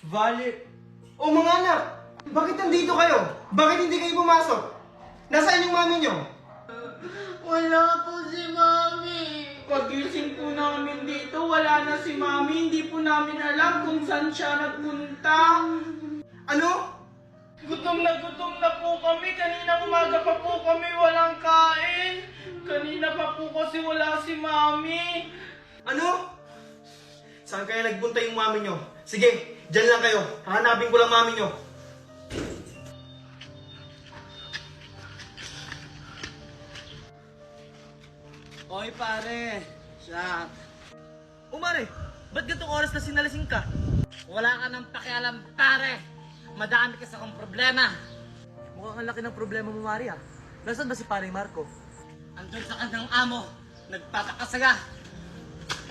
Vale... O mga anak! Bakit nandito kayo? Bakit hindi kayo pumasok? Nasaan yung mami nyo? Wala po si Mami. Pagising po namin dito, wala na si Mami. Hindi po namin alam kung saan siya nagpunta. Ano? Gutom na po kami. Kanina umaga pa po kami walang kain. Kanina pa po kasi wala si Mami. Ano? Saan kaya nagpunta yung mami nyo? Sige, dyan lang kayo. Hahanapin ko lang mami nyo. Oy pare, siya. Umare, ba't gantong oras na sinalasing ka? Wala ka nang pakialam pare. Madami kasi akong problema. Mukhang ang laki ng problema mo, Mari ah. Nasaan ba si Pare Marco? Andun sa kanyang amo. Nagpapakasaga.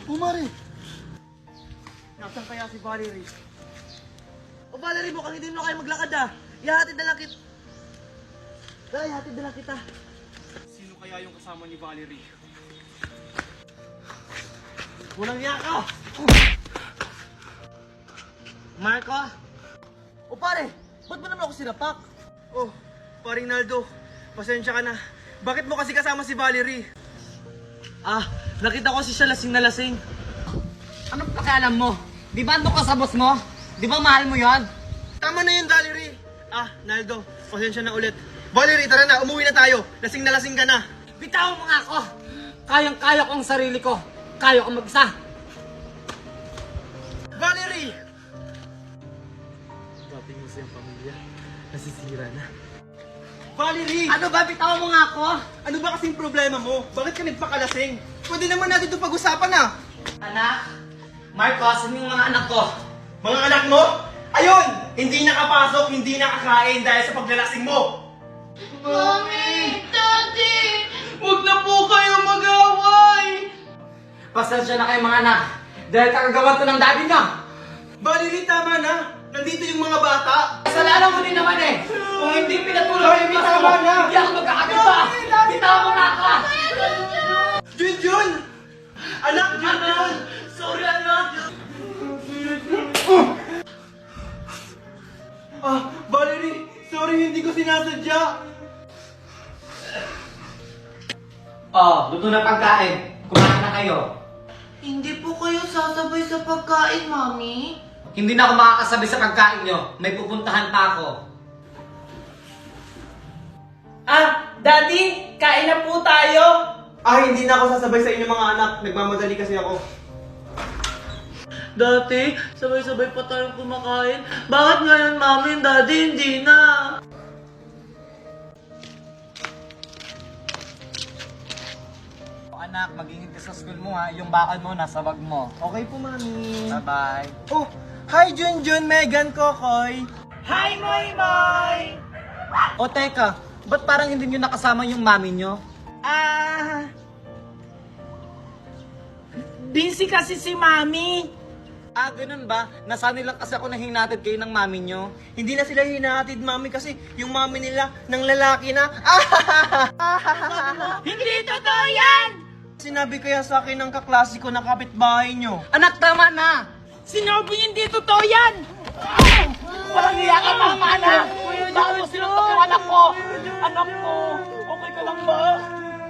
Umari! Nasaan kaya si Valerie? O Valerie, mukhang hindi mo kayo maglakad ah. Ihatid na lang kita. Dahil, ihatid na lang kita. Sino kaya yung kasama ni Valerie? Walang niya ka! Marco? O pare, ba't mo naman ako sinapak? Oh, paring Naldo. Pasensya ka na. Bakit mo kasi kasama si Valerie? Ah, nakita ko si siya lasing na lasing. Anong pakialam mo? Di ba ando ka sa boss mo? Di ba mahal mo yon? Tama na yun, Valerie. Ah, Naldo, pasensya na ulit. Valerie, tara na, umuwi na tayo. Lasing na lasing ka na. Bitawan mo nga ako! Kayang-kaya ko ang sarili ko. Kaya ko mag-isa. Valerie! Dating mo siyang pamilya. Nasisira na. Valerie! Ano ba? Bitawan mo nga ako! Ano ba kasing problema mo? Bakit ka nagpakalasing? Pwede naman natin ito pag-usapan na. Anak? Marco, asan yung mga anak ko? Mga anak mo? Ayun! Hindi nakapasok, hindi nakakain dahil sa paglalasing mo. Mami! Daddy! Huwag na po kayo mag-away! Pasensya na kayo mga anak. Dahil kakagawan to ng daddy nyo. Valerie, tama na. Nandito yung mga bata. Kasalanan mo din naman eh. Kung hindi pinatulog Ay, yung mas tama mo, na. hindi ako magkakaganda. Bitawan mo nga ako! Junjun! Anak, Junjun! Sorry anak! Ah, Valerie, sorry, hindi ko sinasadya. Oh, luto na pagkain. Kumain na kayo. Hindi po kayo sasabay sa pagkain, Mami. Hindi na ako makakasabi sa pagkain nyo. May pupuntahan pa ako. Ah, Daddy! Kain na po tayo! Ah, hindi na ako sasabay sa inyo mga anak. Nagmamadali kasi ako. Dati, sabay-sabay pa tayong kumakain. Bakit ngayon, Mami and Daddy, hindi na? Anak, mag-ingat ka sa school mo ha. Yung bakal mo, nasa bag mo. Okay po, mami. Bye-bye. Oh, hi Junjun, Megan, Kokoy. Hi, Moy Moy! O teka, ba't parang hindi nyo nakasama yung mami nyo? Ah... Busy kasi si Mami. Ah, ganun ba? Nasanay lang kasi ako na hinatid kayo ng mami nyo. Hindi na sila hinahatid, mami, kasi yung mami nila, ng lalaki na. Hindi totoo yan! Sinabi kaya sa akin ng kaklase ko na kapitbahay nyo. Anak, tama na! Sinabi hindi totoo yan! Walang iya ka, Mama, anak! Bakit mo sinuntok yung anak ko? Anak ko, okay ka lang ba?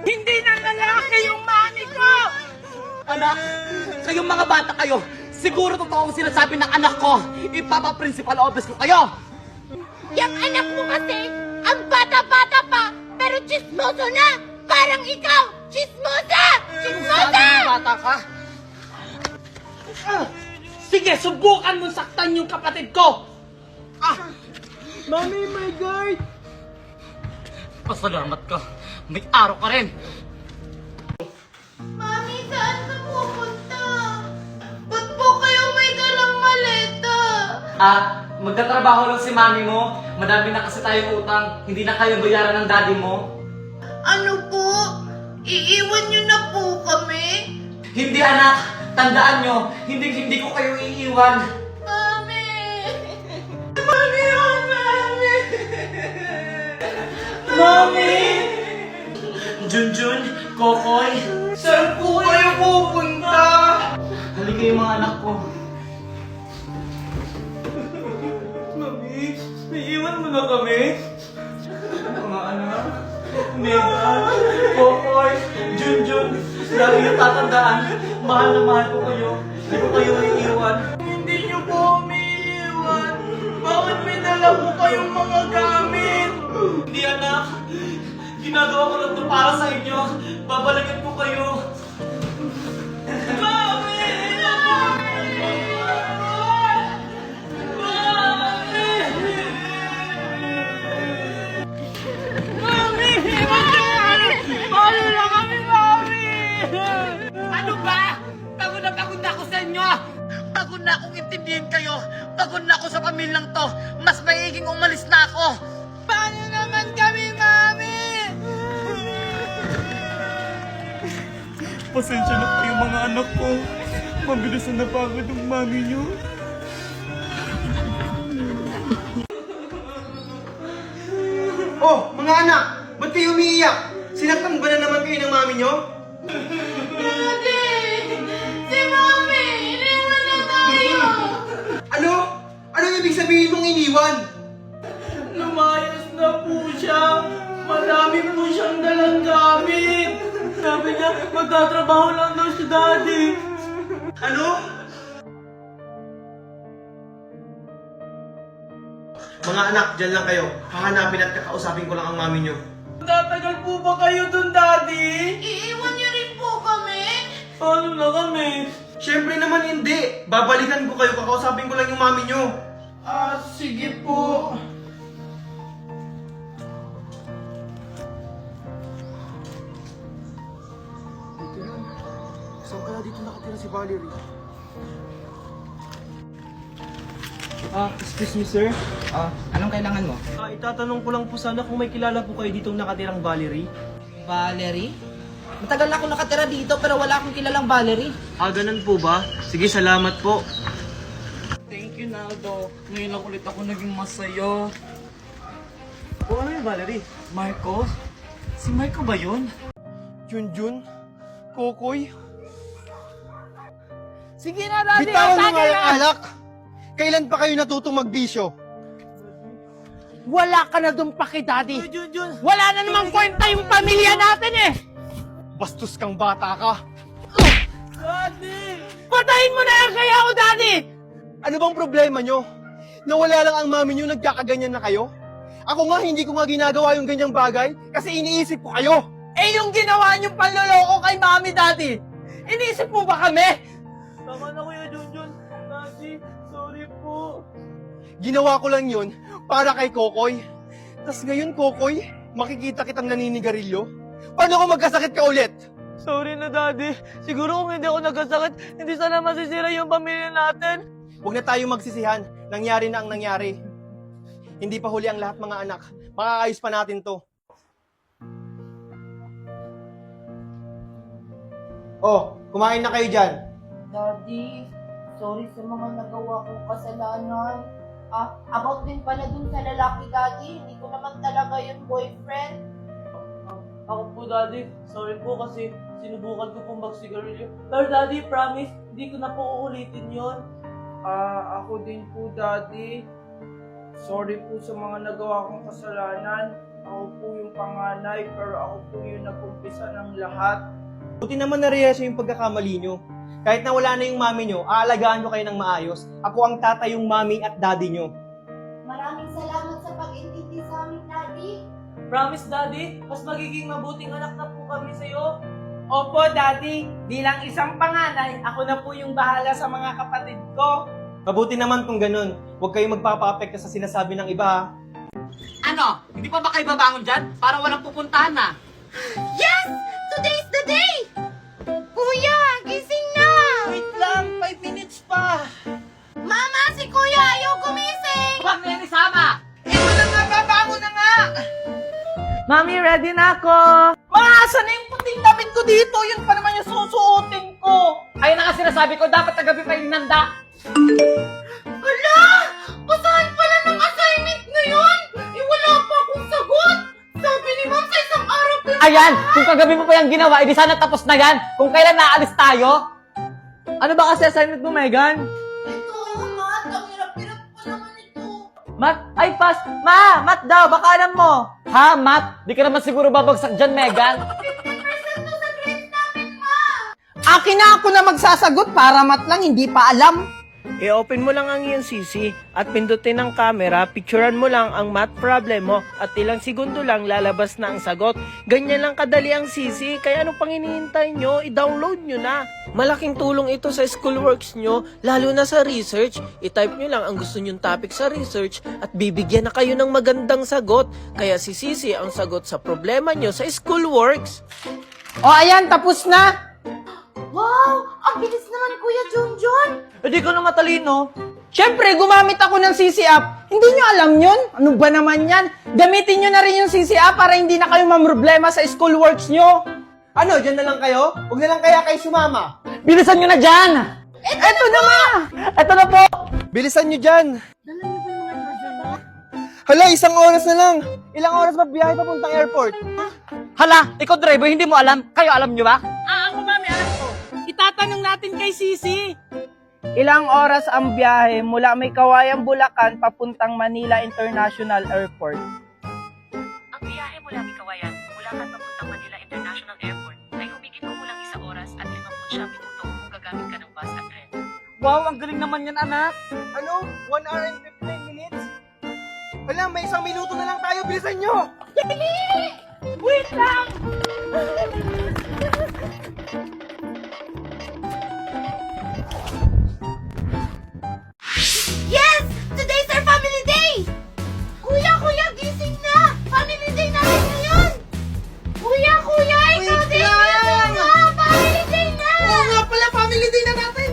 Hindi na lalaki yung mami ko! Anak, kayong mga bata kayo, siguro totoo ang sinasabi ng anak ko. Ipapa-principal office ko kayo! Yung anak mo kasi, ang bata-bata pa, pero chismoso na! Parang ikaw! Chismosa! Chismosa! Sabi ng bata ka? Sige, subukan mo saktan yung kapatid ko! Mami, my guard! Pasalamat ka. May araw ka rin. Mami, saan ka pupunta? Ba't po kayo may dalang maleta? Magtatrabaho lang si mami mo. Madami na kasi tayong utang. Hindi na kayo bayaran ng daddy mo. Ano po? Iiwan niyo na po kami? Hindi anak. Tandaan nyo, hindi ko kayo iiwan. Mami! Mami! Mami! Junjun, Kokoy, Saan po kayo pupunta? halika yung mga anak ko. na kami? Mga anak, Megan, Kokoy, Junjun, lagi yung tatandaan. Mahal na mahal ko kayo. Hindi ko kayo iiwan. Hindi niyo po kami iiwan. Bakit may dala po kayong mga gamit? Hindi anak. Ginagawa ko lang ito para sa inyo. Babalikan ko kayo. Mami! Mami! Paano na kami, Mami? Ano ba? Pagod na ako sa inyo! Pagod na akong intindihin kayo! Pagod na ako sa pamilyang to! Mas maiging umalis na ako! Paano naman kami, Mami? Pasensya na kayo mga anak ko. Mabilis na napagod ang mami niyo. Oh, mga anak! Ba't kayo umiiyak? Sinaktan ba na naman kayo ng mami nyo? Daddy! Si Mami! Iniwan na tayo! Ano? Ano ibig sabihin mong iniwan? Lumayas na po siya. Marami po siyang dalang gamit. Sabi niya, magtatrabaho lang daw si Daddy. Ano? Mga anak, dyan lang kayo. Hahanapin at kakausapin ko lang ang mami nyo. Tatagal po ba kayo dun, Daddy? Iiwan niyo rin po kami? Paano na kami? Siyempre naman hindi. Babalikan ko kayo, kakausapin ko lang yung mami nyo. Sige po. Saan kaya dito nakatira si Valerie? Excuse me sir, anong kailangan mo? Itatanong ko lang po sana kung may kilala po kayo ditong nakatirang Valerie. Valerie? Matagal na ako nakatira dito pero wala akong kilalang Valerie. Ganun po ba? Sige, salamat po. Thank you, Naldo. Ngayon lang ulit ako naging masaya. Ano yung Valerie? Marco? Si Marco ba yun? Junjun? Kokoy? Sige na, Daddy! Bitawan mo nga yung alak! Kailan pa kayo natutong magbisyo? Wala ka na dun paki, Daddy. Junjun! Wala na namang kwenta yung pamilya natin eh! Bastos kang bata ka! Daddy! Patayin mo na yan kaya ako, Daddy! Ano bang problema nyo? Nawala lang ang mami nyo, nagkakaganyan na kayo? Ako nga, hindi ko nga ginagawa yung ganyang bagay kasi iniisip ko kayo! Eh yung ginawa niyong panloloko kay Mami, Daddy! Iniisip mo ba kami? Tama na, Kuya Junjun. Daddy, sorry po. Ginawa ko lang yun para kay Kokoy. Tas ngayon, Kokoy, makikita kitang naninigarilyo? Paano kung magkasakit ka ulit? Sorry na, Daddy. Siguro kung hindi ako nagkasakit, hindi sana masisira yung pamilya natin. Huwag na tayo magsisihan. Nangyari na ang nangyari. Hindi pa huli ang lahat, mga anak. Makakayos pa natin to. Oh, kumain na kayo dyan. Daddy, sorry sa mga nagawa kong kasalanan. About din pala dun sa lalaki, Daddy. Hindi ko naman talaga yung boyfriend. Ako po, Daddy. Sorry po kasi sinubukan ko pong magsigarilyo. Pero Daddy, promise, hindi ko na po uulitin yon. Ako din po, Daddy. Sorry po sa mga nagawa kong kasalanan. Ako po yung panganay, pero ako po yung nag-umpisa ng lahat. Buti naman na-realize yung pagkakamali nyo. Kahit na wala na yung mami nyo, aalagaan nyo kayo ng maayos. Ako ang tatay yung mami at daddy nyo. Maraming salamat sa pag-intindi sa amin, Daddy. Promise, Daddy, mas magiging mabuting anak na po kami sa'yo. Opo, Daddy. Bilang isang panganay, ako na po yung bahala sa mga kapatid ko. Mabuti naman kung ganun. Huwag kayong magpapa-apekto sa sinasabi ng iba, ha? Ano? Hindi pa ba kayo babangon dyan? Para walang pupuntahan na. Yes! Today's the day! Kuya, gising na! Wait lang, 5 minutes pa. Mama, si Kuya ayaw gumising! Huwag na yan isama. Ito na nga, babangon na nga! Mami, ready na ako. Maaasa na yung puting damit ko dito. Yun pa naman yung susuotin ko. Ayun na nga sinasabi ko, dapat tagabi pa yung nanda. Hala! Basahan pala ng assignment ngayon! Wala pa akong sagot! Sabi ni Ma'am sa isang araw pa Ayan, kung kagabi mo pa yung ginawa, edi sana tapos na yan. Kung kailan naalis tayo. Ano ba kasi assignment mo, Megan? Ito, Matt. Ang hirap-hirap pa naman ito. Mat? Ay, pass! Ma! Mat daw! Baka alam mo! Ha, Mat? Di ka naman siguro babagsak dyan, Megan? Akin na ako na magsasagot para mat lang hindi pa alam. I-open mo lang ang iyong CC at pindutin ang camera, picturean mo lang ang math problem mo at ilang segundo lang lalabas na ang sagot. Ganyan lang kadali ang CC, kaya anong pang hinihintay nyo? I-download nyo na. Malaking tulong ito sa schoolworks nyo, lalo na sa research. I-type nyo lang ang gusto nyong topic sa research at bibigyan na kayo ng magandang sagot. Kaya si CC ang sagot sa problema nyo sa schoolworks. O ayan, tapos na! Wow! Ang bilis naman ni Kuya Junjun! Hindi ko na matalino. Siyempre, gumamit ako ng CC app. Hindi nyo alam yun? Ano ba naman yan? Gamitin nyo na rin yung CC app para hindi na kayo mamroblema sa schoolworks nyo. Ano, dyan na lang kayo? Huwag na lang kaya kayo sumama. Bilisan nyo na dyan! Eto na nga! Ito na po! Bilisan nyo dyan. Hala, 1 oras na lang. Ilang oras ba biyahe papuntang airport? Hala, ikaw driver, hindi mo alam. Kayo alam nyo ba? Ako, mami, alam ko. Itatanong natin kay Sisi. Ilang oras ang biyahe mula May Kawayan, Bulacan papuntang Manila International Airport? Ang biyahe mula Bikawayan, Bulacan papuntang Manila International Airport ay humigit kumulang 1 oras at 59 minuto kung gagamit ka ng bus at tren. Wow, ang galing naman yan, anak. Ano? 1 hour and 59 minutes? Hala, may 1 minuto na lang tayo. Bilisan nyo! Wait lang! Yes! Today's our family day! Kuya, gising na! Family day natin ngayon! Kuya, ikaw Wait din! lang! Gising na! Family day na! Oo nga pala, family day na natin!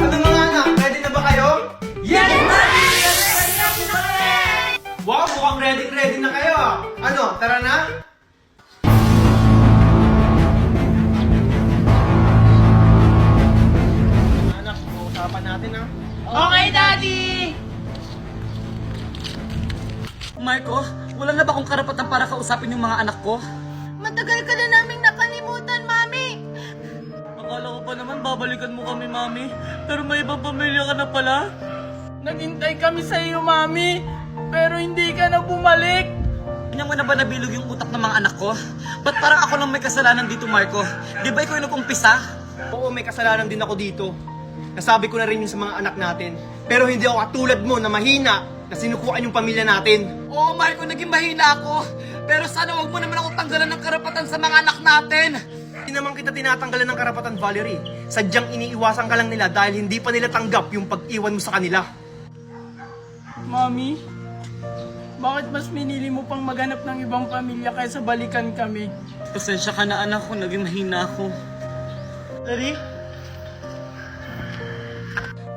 Ano mga anak, ready na ba kayo? Yes! Wow, mukhang ready na kayo ah. Ano, tara na? Anak, usapan natin ah. Okay, Daddy! Marco, wala na ba akong karapatan para kausapin yung mga anak ko? Matagal ka na naming nakalimutan, Mami! Akala ko pa naman babalikan mo kami, Mami. Pero may ibang pamilya ka na pala. Naghintay kami sa iyo, Mami, pero hindi ka na bumalik. Kanya mo na ba nabilog yung utak ng mga anak ko? Ba't parang ako lang may kasalanan dito, Marco? Di ba ikaw yung nag-umpisa? Oo, may kasalanan din ako dito. Nasabi ko na rin yun sa mga anak natin. Pero hindi ako katulad mo na mahina na sinukuan yung pamilya natin. Oo, Marco, naging mahina ako. Pero sana wag mo naman ako tanggalan ng karapatan sa mga anak natin. Hindi naman kita tinatanggalan ng karapatan, Valerie. Sadyang iniiwasan ka lang nila dahil hindi pa nila tanggap yung pag-iwan mo sa kanila. Mami, bakit mas minili mo pang maghanap ng ibang pamilya kaysa balikan kami? Pasensya ka na, anak ko. Naging mahina ako. Daddy?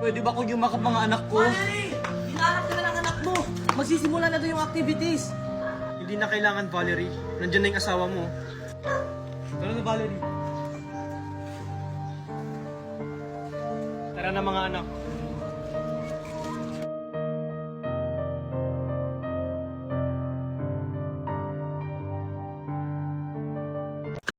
Pwede ba kung yumakap mga anak ko? Valerie! Hinahanap ka na ng anak mo! Magsisimula na doon yung activities! Hindi na kailangan, Valerie. Nandiyan na yung asawa mo. Tara na, Valerie. Tara na mga anak.